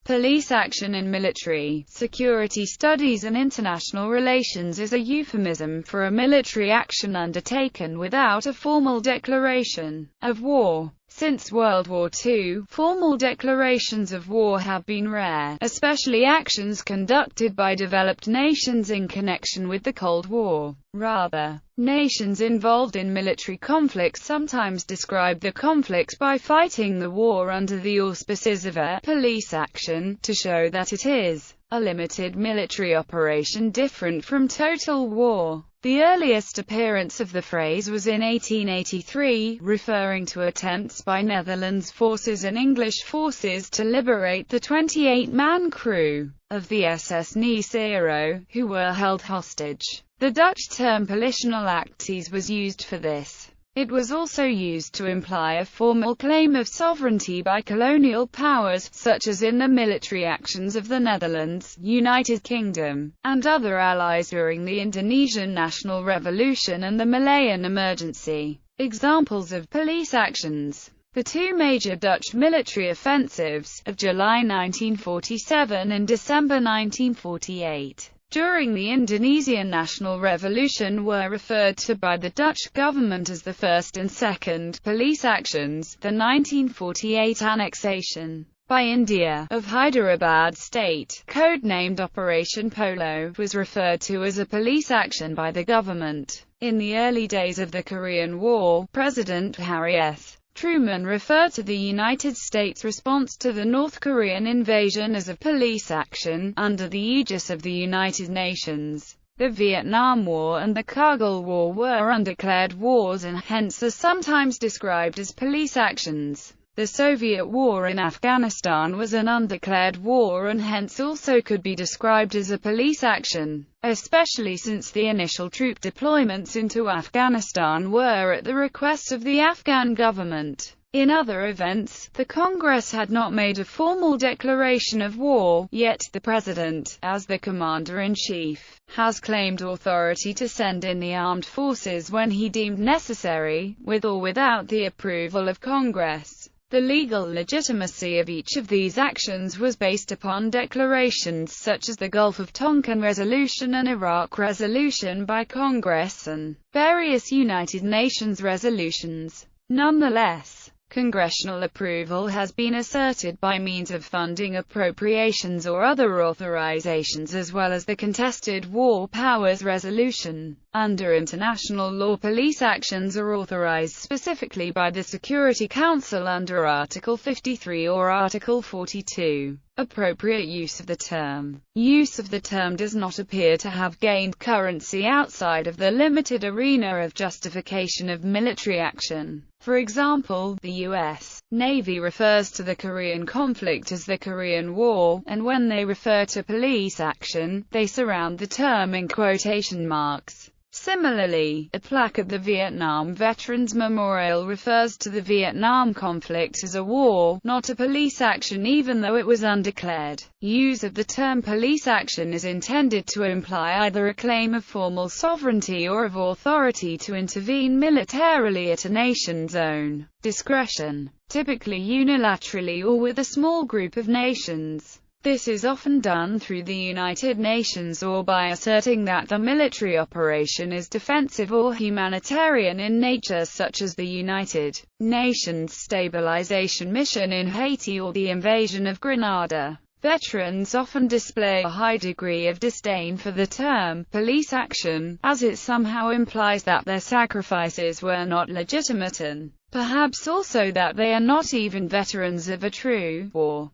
Police action in military, security studies and international relations is a euphemism for a military action undertaken without a formal declaration of war. Since World War II, formal declarations of war have been rare, especially actions conducted by developed nations in connection with the Cold War. Rather, nations involved in military conflicts sometimes describe the conflict by fighting the war under the auspices of a police action, to show that it is a limited military operation different from total war. The earliest appearance of the phrase was in 1883, referring to attempts by Netherlands forces and English forces to liberate the 28-man crew of the SS Nijmegen, who were held hostage. The Dutch term politionele acties was used for this. It was also used to imply a formal claim of sovereignty by colonial powers, such as in the military actions of the Netherlands, United Kingdom, and other allies during the Indonesian National Revolution and the Malayan Emergency. Examples of police actions: the two major Dutch military offensives, of July 1947 and December 1948. During the Indonesian National Revolution were referred to by the Dutch government as the first and second police actions. The 1948 annexation by India of Hyderabad state, codenamed Operation Polo, was referred to as a police action by the government. In the early days of the Korean War, President Harry S. Truman referred to the United States' response to the North Korean invasion as a police action, under the aegis of the United Nations. The Vietnam War and the Kargil War were undeclared wars and hence are sometimes described as police actions. The Soviet war in Afghanistan was an undeclared war and hence also could be described as a police action, especially since the initial troop deployments into Afghanistan were at the request of the Afghan government. In other events, the Congress had not made a formal declaration of war, yet the President, as the Commander-in-Chief, has claimed authority to send in the armed forces when he deemed necessary, with or without the approval of Congress. The legal legitimacy of each of these actions was based upon declarations such as the Gulf of Tonkin Resolution and Iraq Resolution by Congress and various United Nations resolutions. Nonetheless, congressional approval has been asserted by means of funding appropriations or other authorizations, as well as the Contested War Powers Resolution. Under international law, police actions are authorized specifically by the Security Council under Article 53 or Article 42. Appropriate use of the term. Use of the term does not appear to have gained currency outside of the limited arena of justification of military action. For example, the U.S. Navy refers to the Korean conflict as the Korean War, and when they refer to police action, they surround the term in quotation marks. Similarly, a plaque at the Vietnam Veterans Memorial refers to the Vietnam conflict as a war, not a police action, even though it was undeclared. Use of the term police action is intended to imply either a claim of formal sovereignty or of authority to intervene militarily at a nation's own discretion, typically unilaterally or with a small group of nations. This is often done through the United Nations or by asserting that the military operation is defensive or humanitarian in nature, such as the United Nations Stabilization Mission in Haiti or the invasion of Grenada. Veterans often display a high degree of disdain for the term police action, as it somehow implies that their sacrifices were not legitimate and perhaps also that they are not even veterans of a true war.